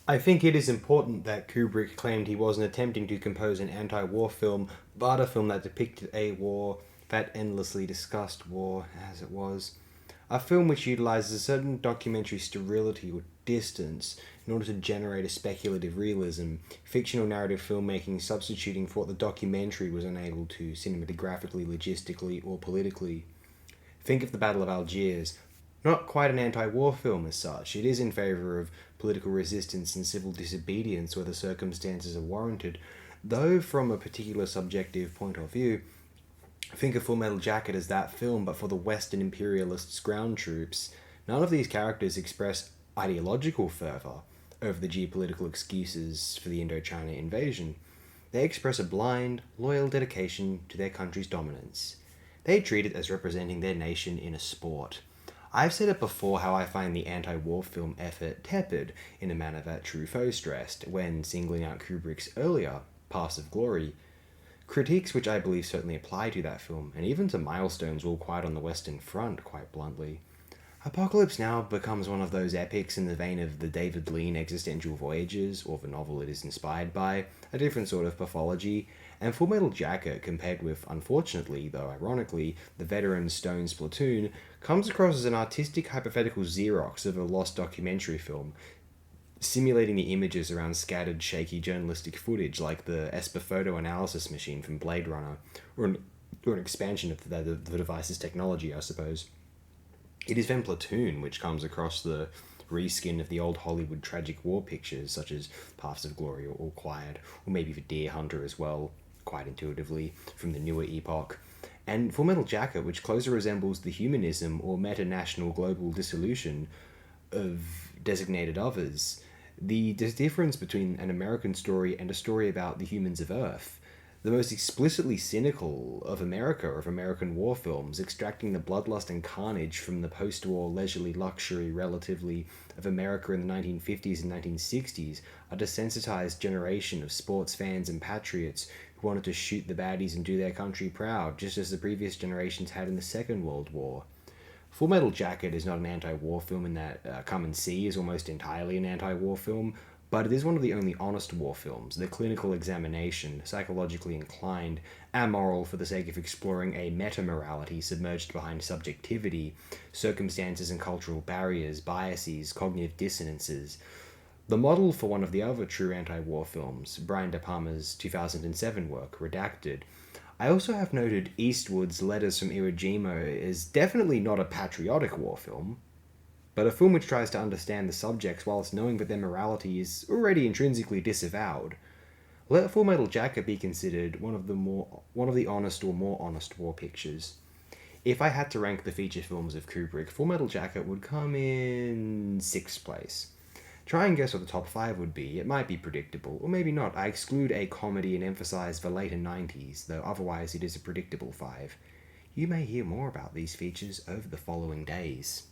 I think it is important that Kubrick claimed he wasn't attempting to compose an anti-war film, but a film that depicted a war, that endlessly discussed war as it was. A film which utilizes a certain documentary sterility or distance in order to generate a speculative realism, fictional narrative filmmaking substituting for what the documentary was unable to cinematographically, logistically, or politically. Think of the Battle of Algiers. Not quite an anti war film as such. It is in favour of political resistance and civil disobedience where the circumstances are warranted, though from a particular subjective point of view, think of Full Metal Jacket as that film, but for the Western imperialists' ground troops. None of these characters express ideological fervour over the geopolitical excuses for the Indochina invasion. They express a blind, loyal dedication to their country's dominance. They treat it as representing their nation in a sport. I've said it before how I find the anti war film effort tepid in a manner that Truffaut stressed when singling out Kubrick's earlier Paths of Glory. Critiques which I believe certainly apply to that film, and even to Milestones All Quiet on the Western Front, quite bluntly. Apocalypse Now becomes one of those epics in the vein of the David Lean existential voyages, or the novel it is inspired by, a different sort of pathology, and Full Metal Jacket, compared with, unfortunately, though ironically, the veteran Stone's Platoon, comes across as an artistic hypothetical Xerox of a lost documentary film, simulating the images around scattered, shaky journalistic footage like the Esper photo analysis machine from Blade Runner, or an expansion of the device's technology, I suppose. It is then Platoon which comes across the reskin of the old Hollywood tragic war pictures, such as Paths of Glory or All Quiet, or maybe The Deer Hunter as well, quite intuitively, from the newer epoch. And Full Metal Jacket, which closer resembles the humanism or meta-national global dissolution of designated others. The difference between an American story and a story about the humans of Earth. The most explicitly cynical of America or of American war films, extracting the bloodlust and carnage from the post war leisurely luxury, relatively, of America in the 1950s and 1960s, a desensitized generation of sports fans and patriots who wanted to shoot the baddies and do their country proud, just as the previous generations had in the Second World War. Full Metal Jacket is not an anti-war film in that Come and See is almost entirely an anti-war film, but it is one of the only honest war films, the clinical examination, psychologically inclined, amoral for the sake of exploring a meta-morality submerged behind subjectivity, circumstances and cultural barriers, biases, cognitive dissonances. The model for one of the other true anti-war films, Brian De Palma's 2007 work, Redacted. I also have noted Eastwood's Letters from Iwo Jima is definitely not a patriotic war film, but a film which tries to understand the subjects whilst knowing that their morality is already intrinsically disavowed. Let Full Metal Jacket be considered one of the honest or more honest war pictures. If I had to rank the feature films of Kubrick, Full Metal Jacket would come in sixth place. Try and guess what the top 5 would be. It might be predictable, or maybe not. I exclude a comedy and emphasize the later 90s, though otherwise it is a predictable 5. You may hear more about these features over the following days.